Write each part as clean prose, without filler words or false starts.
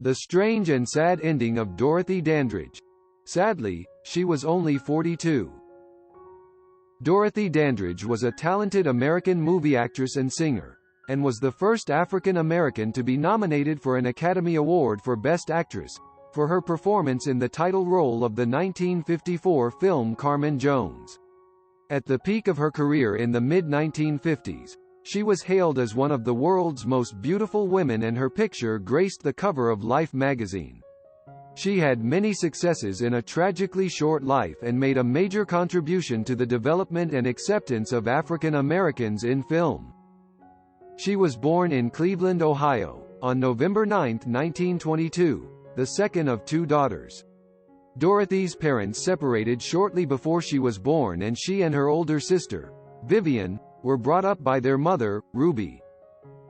The strange and sad ending of Dorothy Dandridge. Sadly, she was only 42. Dorothy Dandridge was a talented American movie actress and singer, and was the first African American to be nominated for an Academy Award for Best Actress, for her performance in the title role of the 1954 film Carmen Jones. At the peak of her career in the mid-1950s, she was hailed as one of the world's most beautiful women, and her picture graced the cover of Life magazine. She had many successes in a tragically short life and made a major contribution to the development and acceptance of African Americans in film. She was born in Cleveland, Ohio, on November 9, 1922, the second of two daughters. Dorothy's parents separated shortly before she was born, and she and her older sister, Vivian, were brought up by their mother, Ruby.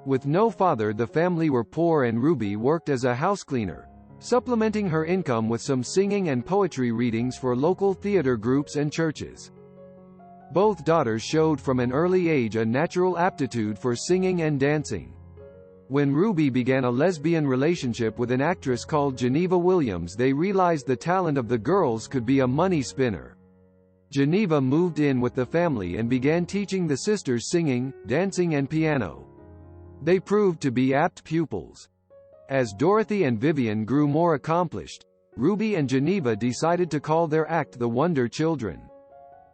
With no father, the family were poor, and Ruby worked as a house cleaner, supplementing her income with some singing and poetry readings for local theater groups and churches. Both daughters showed from an early age a natural aptitude for singing and dancing. When Ruby began a lesbian relationship with an actress called Geneva Williams, they realized the talent of the girls could be a money spinner. Geneva moved in with the family and began teaching the sisters singing, dancing and piano. They proved to be apt pupils. As Dorothy and Vivian grew more accomplished, Ruby and Geneva decided to call their act the Wonder Children.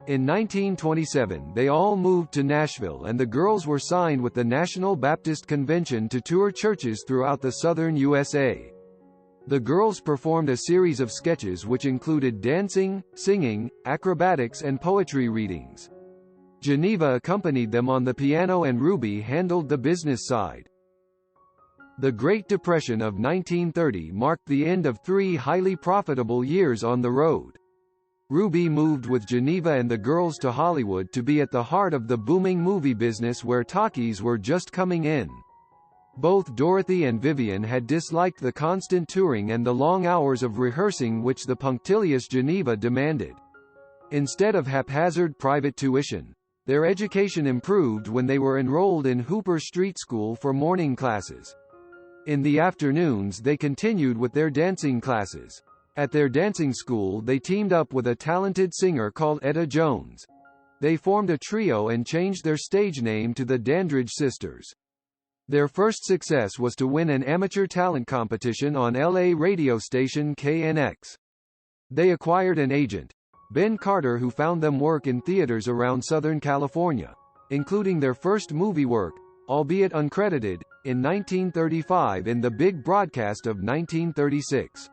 In 1927 they all moved to Nashville, and the girls were signed with the National Baptist Convention to tour churches throughout the southern USA. The girls performed a series of sketches which included dancing, singing, acrobatics and poetry readings. Geneva accompanied them on the piano and Ruby handled the business side. The Great Depression of 1930 marked the end of 3 highly profitable years on the road. Ruby moved with Geneva and the girls to Hollywood to be at the heart of the booming movie business, where talkies were just coming in. Both Dorothy and Vivian had disliked the constant touring and the long hours of rehearsing which the punctilious Geneva demanded. Instead of haphazard private tuition, their education improved when they were enrolled in Hooper Street School for morning classes. In the afternoons they continued with their dancing classes. At their dancing school they teamed up with a talented singer called Etta Jones. They formed a trio and changed their stage name to the Dandridge Sisters. Their first success was to win an amateur talent competition on LA radio station KNX. They acquired an agent, Ben Carter, who found them work in theaters around Southern California, including their first movie work, albeit uncredited, in 1935 in The Big Broadcast of 1936.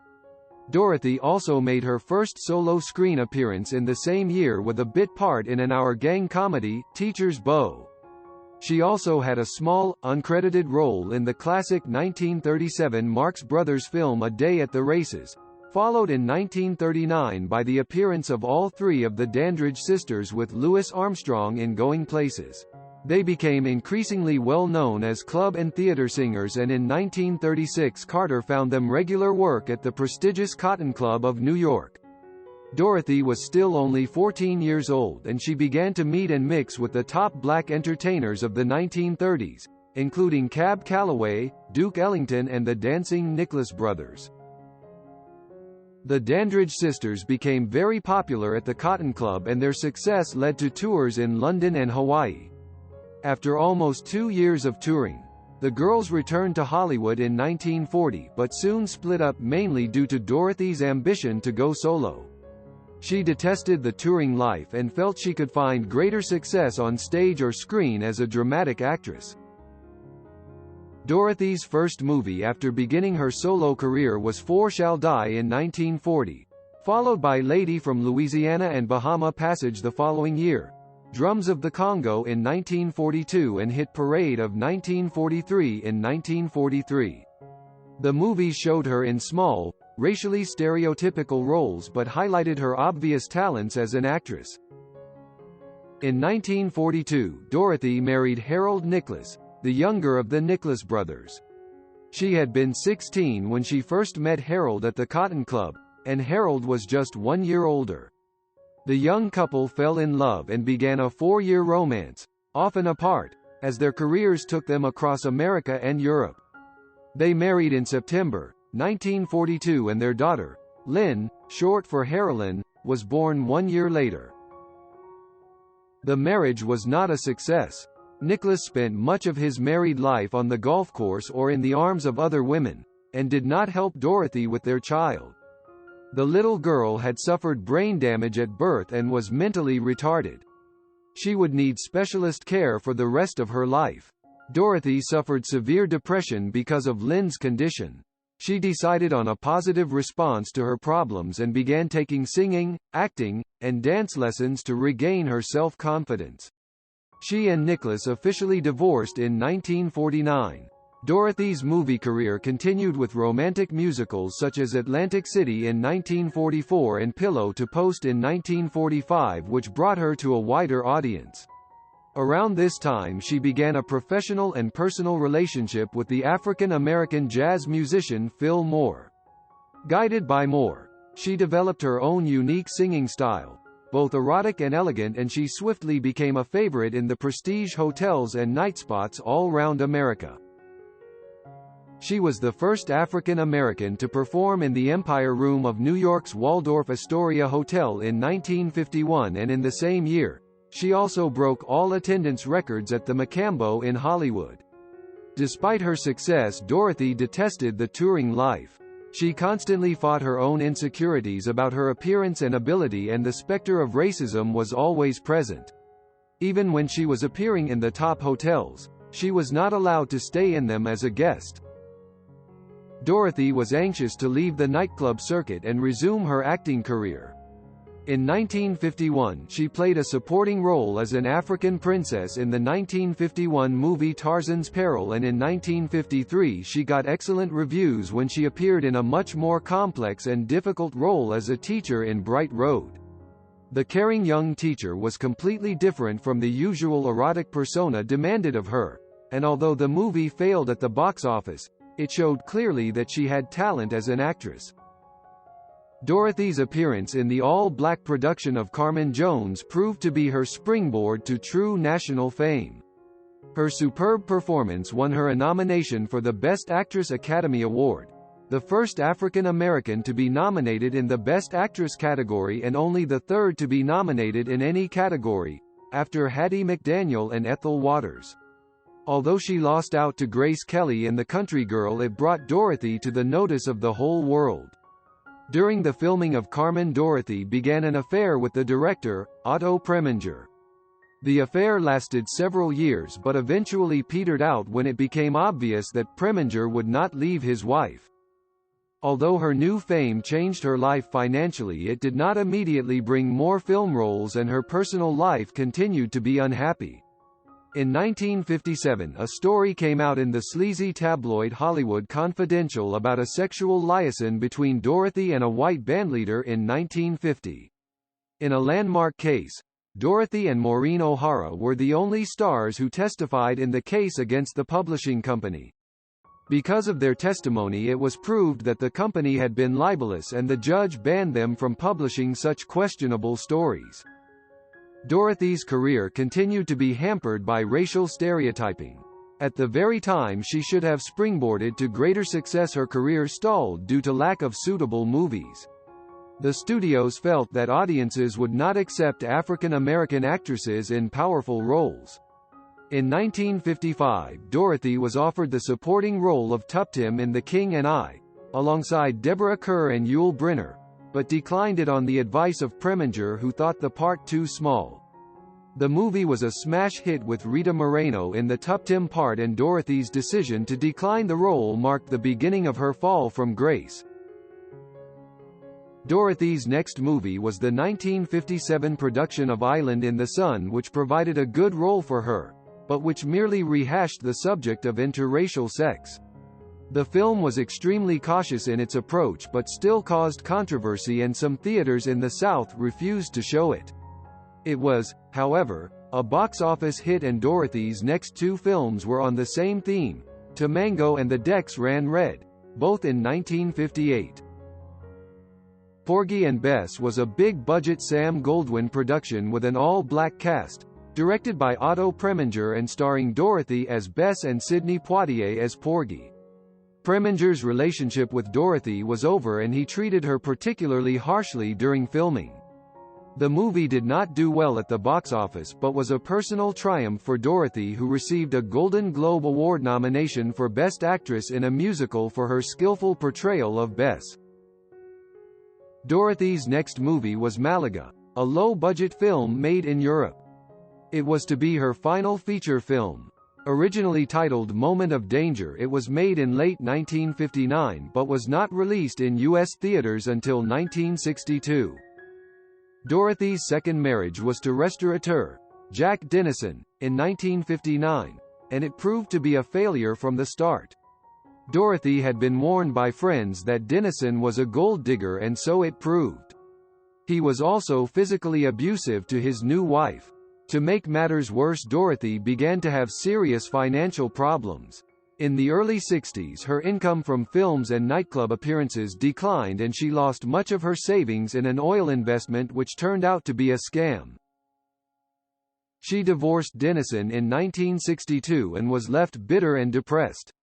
Dorothy also made her first solo screen appearance in the same year with a bit part in an Our Gang comedy, Teacher's Beau. She also had a small, uncredited role in the classic 1937 Marx Brothers film A Day at the Races, followed in 1939 by the appearance of all 3 of the Dandridge sisters with Louis Armstrong in Going Places. They became increasingly well known as club and theater singers, and in 1936 Carter found them regular work at the prestigious Cotton Club of New York. Dorothy was still only 14 years old, and she began to meet and mix with the top black entertainers of the 1930s, including Cab Calloway, Duke Ellington and the dancing Nicholas Brothers. The Dandridge sisters became very popular at the Cotton Club, and their success led to tours in London and Hawaii. After almost 2 years of touring, the girls returned to Hollywood in 1940, but soon split up, mainly due to Dorothy's ambition to go solo. She detested the touring life and felt she could find greater success on stage or screen as a dramatic actress. Dorothy's first movie after beginning her solo career was Four Shall Die in 1940, followed by Lady from Louisiana and Bahama Passage the following year, Drums of the Congo in 1942 and Hit Parade of 1943 in 1943. The movies showed her in small, racially stereotypical roles but highlighted her obvious talents as an actress. In 1942, Dorothy married Harold Nicholas, the younger of the Nicholas brothers. She had been 16 when she first met Harold at the Cotton Club, and Harold was just 1 year older. The young couple fell in love and began a 4-year romance, often apart, as their careers took them across America and Europe. They married in September, 1942, and their daughter, Lynn, short for Harolyn, was born 1 year later. The marriage was not a success. Nicholas spent much of his married life on the golf course or in the arms of other women, and did not help Dorothy with their child. The little girl had suffered brain damage at birth and was mentally retarded. She would need specialist care for the rest of her life. Dorothy suffered severe depression because of Lynn's condition. She decided on a positive response to her problems and began taking singing, acting, and dance lessons to regain her self-confidence. She and Nicholas officially divorced in 1949. Dorothy's movie career continued with romantic musicals such as Atlantic City in 1944 and Pillow to Post in 1945, which brought her to a wider audience. Around this time she began a professional and personal relationship with the African-American jazz musician Phil Moore. Guided by Moore, she developed her own unique singing style, both erotic and elegant, and she swiftly became a favorite in the prestige hotels and night spots all around America. She was the first African-American to perform in the Empire Room of New York's Waldorf Astoria Hotel in 1951, and in the same year, she also broke all attendance records at the Macambo in Hollywood. Despite her success, Dorothy detested the touring life. She constantly fought her own insecurities about her appearance and ability, and the specter of racism was always present. Even when she was appearing in the top hotels, she was not allowed to stay in them as a guest. Dorothy was anxious to leave the nightclub circuit and resume her acting career. In 1951, she played a supporting role as an African princess in the 1951 movie Tarzan's Peril, and in 1953 she got excellent reviews when she appeared in a much more complex and difficult role as a teacher in Bright Road. The caring young teacher was completely different from the usual erotic persona demanded of her, and although the movie failed at the box office, it showed clearly that she had talent as an actress. Dorothy's appearance in the all-black production of Carmen Jones proved to be her springboard to true national fame. Her superb performance won her a nomination for the Best Actress Academy Award, the first African-American to be nominated in the Best Actress category and only the third to be nominated in any category, after Hattie McDaniel and Ethel Waters. Although she lost out to Grace Kelly in The Country Girl, it brought Dorothy to the notice of the whole world. During the filming of Carmen, Dorothy began an affair with the director, Otto Preminger. The affair lasted several years but eventually petered out when it became obvious that Preminger would not leave his wife. Although her new fame changed her life financially, it did not immediately bring more film roles, and her personal life continued to be unhappy. In 1957, a story came out in the sleazy tabloid Hollywood Confidential about a sexual liaison between Dorothy and a white bandleader in 1950. In a landmark case, Dorothy and Maureen O'Hara were the only stars who testified in the case against the publishing company. Because of their testimony, it was proved that the company had been libelous, and the judge banned them from publishing such questionable stories. Dorothy's career continued to be hampered by racial stereotyping. At the very time she should have springboarded to greater success, her career stalled due to lack of suitable movies. The studios felt that audiences would not accept African American actresses in powerful roles. In 1955, Dorothy was offered the supporting role of Tuptim in The King and I, alongside Deborah Kerr and Yul Brynner, but declined it on the advice of Preminger, who thought the part too small. The movie was a smash hit with Rita Moreno in the Tuptim part, and Dorothy's decision to decline the role marked the beginning of her fall from grace. Dorothy's next movie was the 1957 production of Island in the Sun, which provided a good role for her, but which merely rehashed the subject of interracial sex. The film was extremely cautious in its approach but still caused controversy, and some theaters in the South refused to show it. It was, however, a box office hit, and Dorothy's next two films were on the same theme, Tamango and The Decks Ran Red, both in 1958. Porgy and Bess was a big-budget Sam Goldwyn production with an all-black cast, directed by Otto Preminger and starring Dorothy as Bess and Sidney Poitier as Porgy. Preminger's relationship with Dorothy was over and he treated her particularly harshly during filming. The movie did not do well at the box office but was a personal triumph for Dorothy, who received a Golden Globe Award nomination for Best Actress in a Musical for her skillful portrayal of Bess. Dorothy's next movie was Malaga, a low-budget film made in Europe. It was to be her final feature film. Originally titled Moment of Danger, it was made in late 1959 but was not released in U.S. theaters until 1962. Dorothy's second marriage was to restaurateur Jack Dennison in 1959, and it proved to be a failure from the start. Dorothy had been warned by friends that Dennison was a gold digger, and so it proved. He was also physically abusive to his new wife. To make matters worse, Dorothy began to have serious financial problems. In the early 60s, her income from films and nightclub appearances declined and she lost much of her savings in an oil investment which turned out to be a scam. She divorced Dennison in 1962 and was left bitter and depressed.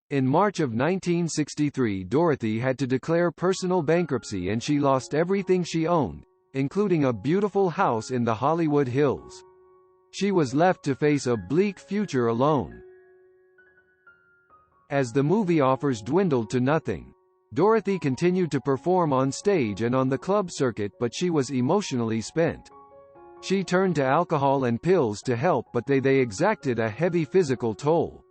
In March of 1963, Dorothy had to declare personal bankruptcy and she lost everything she owned, including a beautiful house in the Hollywood Hills. She was left to face a bleak future alone. As the movie offers dwindled to nothing, Dorothy continued to perform on stage and on the club circuit, but she was emotionally spent. She turned to alcohol and pills to help, but they exacted a heavy physical toll.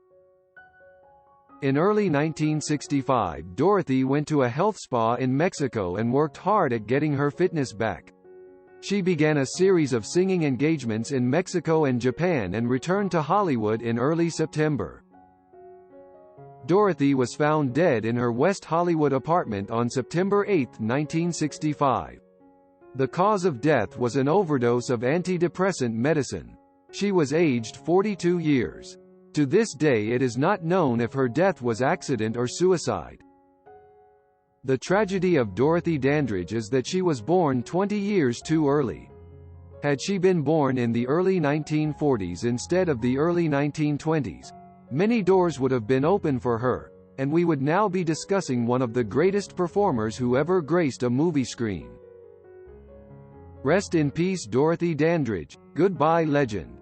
In early 1965, Dorothy went to a health spa in Mexico and worked hard at getting her fitness back. She began a series of singing engagements in Mexico and Japan and returned to Hollywood in early September. Dorothy was found dead in her West Hollywood apartment on September 8, 1965. The cause of death was an overdose of antidepressant medicine. She was aged 42 years. To this day it is not known if her death was accident or suicide. The tragedy of Dorothy Dandridge is that she was born 20 years too early. Had she been born in the early 1940s instead of the early 1920s, many doors would have been open for her, and we would now be discussing one of the greatest performers who ever graced a movie screen. Rest in peace, Dorothy Dandridge. Goodbye, legend.